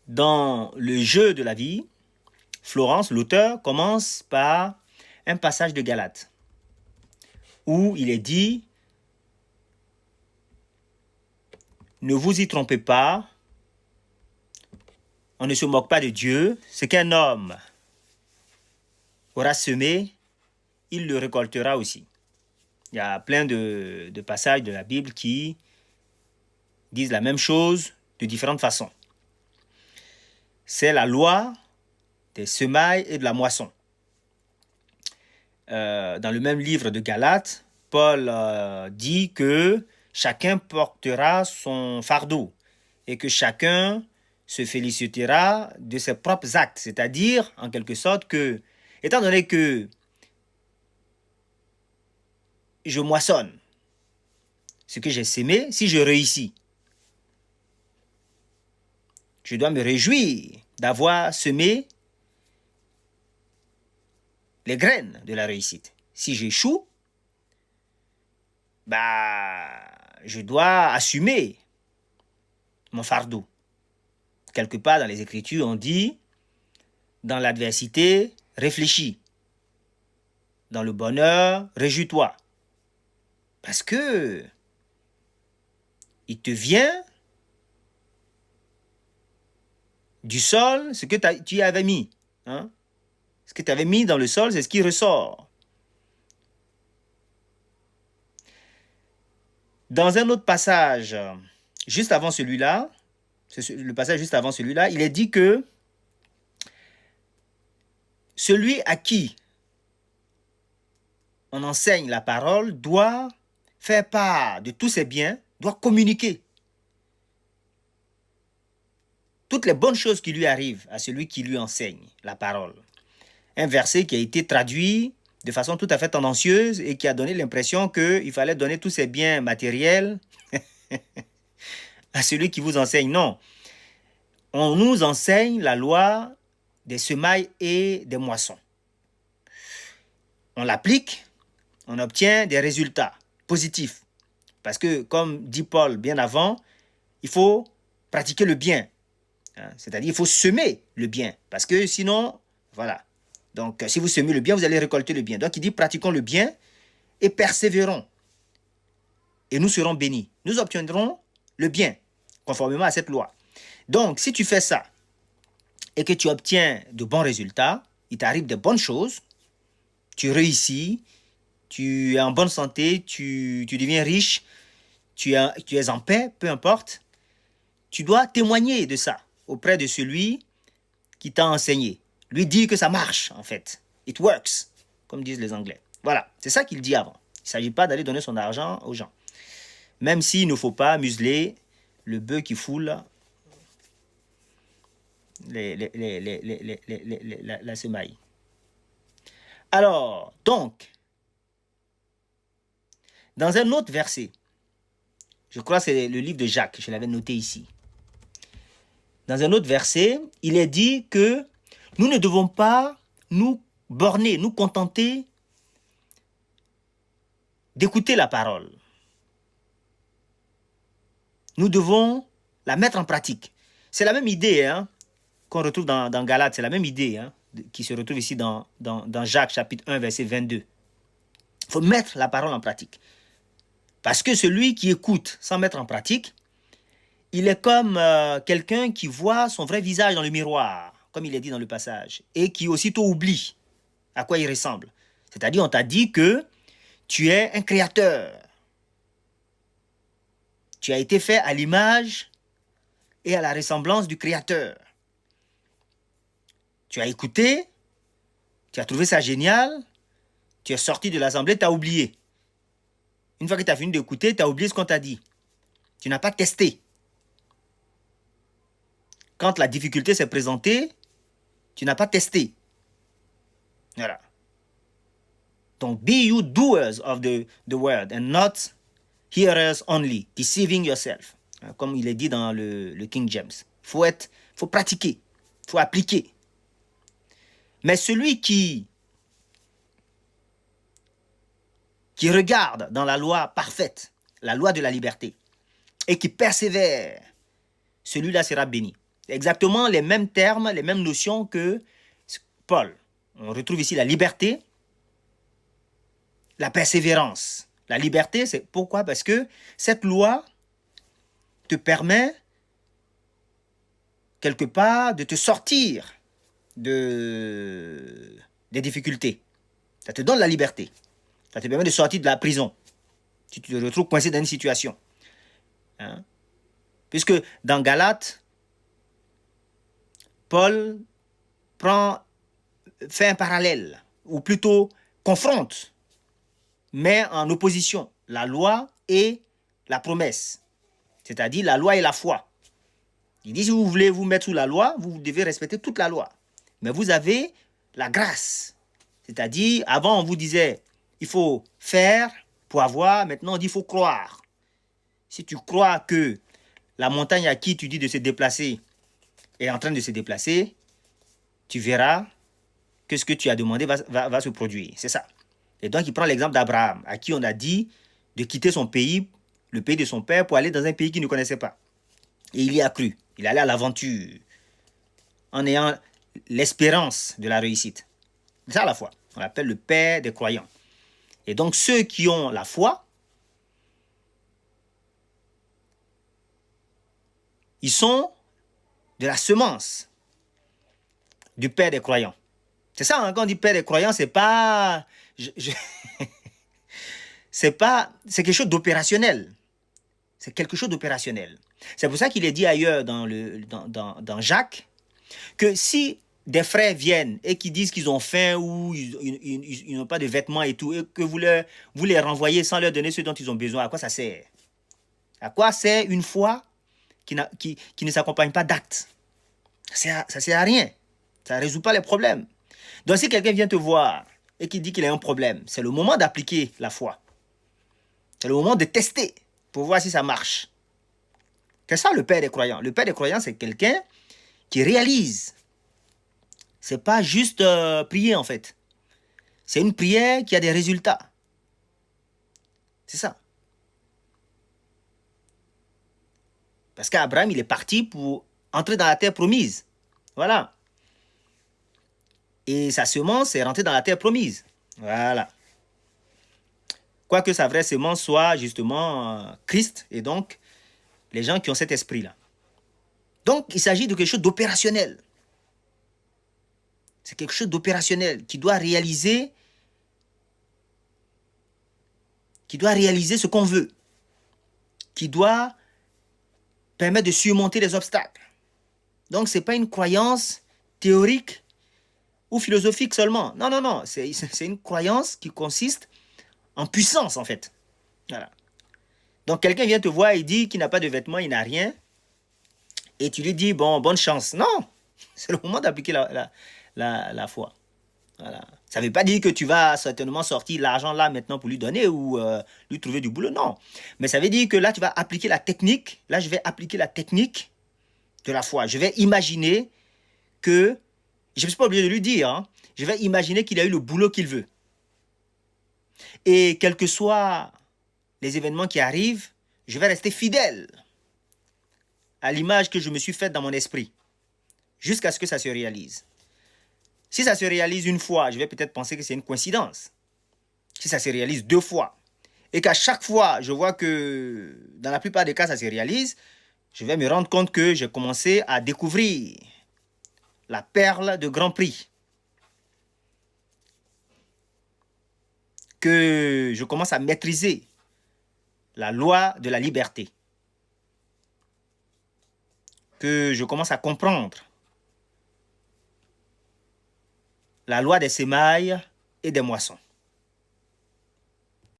Dans le jeu de la vie, Florence, l'auteur, commence par un passage de Galates où il est dit « Ne vous y trompez pas, on ne se moque pas de Dieu, ce qu'un homme aura semé, il le récoltera aussi. » Il y a plein de passages de la Bible qui disent la même chose de différentes façons. C'est la loi des semailles et de la moisson. Dans le même livre de Galates, Paul dit que chacun portera son fardeau et que chacun se félicitera de ses propres actes. C'est-à-dire, en quelque sorte, que, étant donné que je moissonne ce que j'ai sémé, si je réussis, je dois me réjouir d'avoir semé les graines de la réussite. Si j'échoue, je dois assumer mon fardeau. Quelque part dans les Écritures, on dit, dans l'adversité, réfléchis. Dans le bonheur, réjouis-toi. Parce que il te vient du sol ce que tu y avais mis. Hein? Ce que tu avais mis dans le sol, c'est ce qui ressort. Dans un autre passage, juste avant celui-là, le passage juste avant celui-là, il est dit que celui à qui on enseigne la parole doit faire part de tous ses biens, doit communiquer toutes les bonnes choses qui lui arrivent à celui qui lui enseigne la parole. Un verset qui a été traduit de façon tout à fait tendancieuse et qui a donné l'impression qu'il fallait donner tous ses biens matériels à celui qui vous enseigne. Non. On nous enseigne la loi des semailles et des moissons. On l'applique, on obtient des résultats positifs. Parce que, comme dit Paul bien avant, il faut pratiquer le bien. C'est-à-dire, il faut semer le bien. Parce que sinon, voilà. Donc, si vous semez le bien, vous allez récolter le bien. Donc, il dit, pratiquons le bien et persévérons. Et nous serons bénis. Nous obtiendrons le bien, conformément à cette loi. Donc, si tu fais ça et que tu obtiens de bons résultats, il t'arrive de bonnes choses, tu réussis, tu es en bonne santé, tu deviens riche, tu es en paix, peu importe, tu dois témoigner de ça auprès de celui qui t'a enseigné. Lui dire que ça marche, en fait. It works, comme disent les Anglais. Voilà, c'est ça qu'il dit avant. Il ne s'agit pas d'aller donner son argent aux gens. Même s'il ne faut pas museler le bœuf qui foule la semaille. Alors, donc, dans un autre verset, je crois que c'est le livre de Jacques, je l'avais noté ici. Dans un autre verset, il est dit que nous ne devons pas nous borner, nous contenter d'écouter la parole. Nous devons la mettre en pratique. C'est la même idée qu'on retrouve dans Galates, c'est la même idée qui se retrouve ici dans Jacques chapitre 1, verset 22. Il faut mettre la parole en pratique. Parce que celui qui écoute sans mettre en pratique, il est comme quelqu'un qui voit son vrai visage dans le miroir, comme il est dit dans le passage, et qui aussitôt oublie à quoi il ressemble. C'est-à-dire, on t'a dit que tu es un créateur. Tu as été fait à l'image et à la ressemblance du créateur. Tu as écouté, tu as trouvé ça génial, tu es sorti de l'assemblée, tu as oublié. Une fois que tu as fini d'écouter, tu as oublié ce qu'on t'a dit. Tu n'as pas testé. Quand la difficulté s'est présentée, tu n'as pas testé. Voilà. Donc, be you doers of the word and not hearers only, deceiving yourself. Comme il est dit dans le King James. Il faut pratiquer, il faut appliquer. Mais celui qui regarde dans la loi parfaite, la loi de la liberté, et qui persévère, celui-là sera béni. Exactement les mêmes termes, les mêmes notions que Paul. On retrouve ici la liberté, la persévérance. La liberté, c'est pourquoi? Parce que cette loi te permet quelque part de te sortir des difficultés. Ça te donne la liberté. Ça te permet de sortir de la prison. Si tu te retrouves coincé dans une situation. Hein? Puisque dans Galates, Paul fait un parallèle, ou plutôt confronte, met en opposition la loi et la promesse. C'est-à-dire la loi et la foi. Il dit, si vous voulez vous mettre sous la loi, vous devez respecter toute la loi. Mais vous avez la grâce. C'est-à-dire, avant, on vous disait, il faut faire pour avoir. Maintenant, on dit, il faut croire. Si tu crois que la montagne à qui tu dis de se déplacer est en train de se déplacer, tu verras que ce que tu as demandé va se produire. C'est ça. Et donc, il prend l'exemple d'Abraham, à qui on a dit de quitter son pays, le pays de son père, pour aller dans un pays qu'il ne connaissait pas. Et il y a cru. Il allait à l'aventure en ayant l'espérance de la réussite. C'est ça la foi. On l'appelle le père des croyants. Et donc, ceux qui ont la foi, ils sont de la semence du père des croyants. C'est ça, hein, quand on dit père des croyants, c'est pas... c'est quelque chose d'opérationnel. C'est quelque chose d'opérationnel. C'est pour ça qu'il est dit ailleurs dans Jacques que si des frères viennent et qui disent qu'ils ont faim ou ils n'ont pas de vêtements et tout, et que vous les renvoyez sans leur donner ce dont ils ont besoin, à quoi ça sert? À quoi sert une foi qui ne s'accompagne pas d'actes? Ça ne sert à rien. Ça ne résout pas les problèmes. Donc si quelqu'un vient te voir et qui dit qu'il a un problème, c'est le moment d'appliquer la foi. C'est le moment de tester pour voir si ça marche. C'est ça le père des croyants. Le père des croyants, c'est quelqu'un qui réalise. C'est pas juste prier en fait. C'est une prière qui a des résultats. C'est ça. Parce qu'Abraham, il est parti pour entrer dans la terre promise. Voilà. Et sa semence est rentrée dans la terre promise. Voilà. Quoique sa vraie semence soit justement Christ et donc les gens qui ont cet esprit-là. Donc, il s'agit de quelque chose d'opérationnel. C'est quelque chose d'opérationnel qui doit réaliser ce qu'on veut, qui doit permettre de surmonter les obstacles. Donc, ce n'est pas une croyance théorique ou philosophique seulement. Non, non, non. C'est une croyance qui consiste en puissance, en fait. Voilà. Donc, quelqu'un vient te voir et dit qu'il n'a pas de vêtements, il n'a rien. Et tu lui dis, bon, bonne chance. Non, c'est le moment d'appliquer la foi. Voilà. Ça ne veut pas dire que tu vas certainement sortir l'argent là maintenant pour lui donner ou lui trouver du boulot. Non. Mais ça veut dire que là, tu vas appliquer la technique. Là, je vais appliquer la technique de la foi. Je vais imaginer que, je ne suis pas obligé de lui dire, hein, je vais imaginer qu'il a eu le boulot qu'il veut. Et quels que soient les événements qui arrivent, je vais rester fidèle à l'image que je me suis faite dans mon esprit, jusqu'à ce que ça se réalise. Si ça se réalise une fois, je vais peut-être penser que c'est une coïncidence. Si ça se réalise 2 fois, et qu'à chaque fois, je vois que dans la plupart des cas, ça se réalise, je vais me rendre compte que j'ai commencé à découvrir la perle de grand prix. Que je commence à maîtriser la loi de la liberté. Que je commence à comprendre la loi des semailles et des moissons.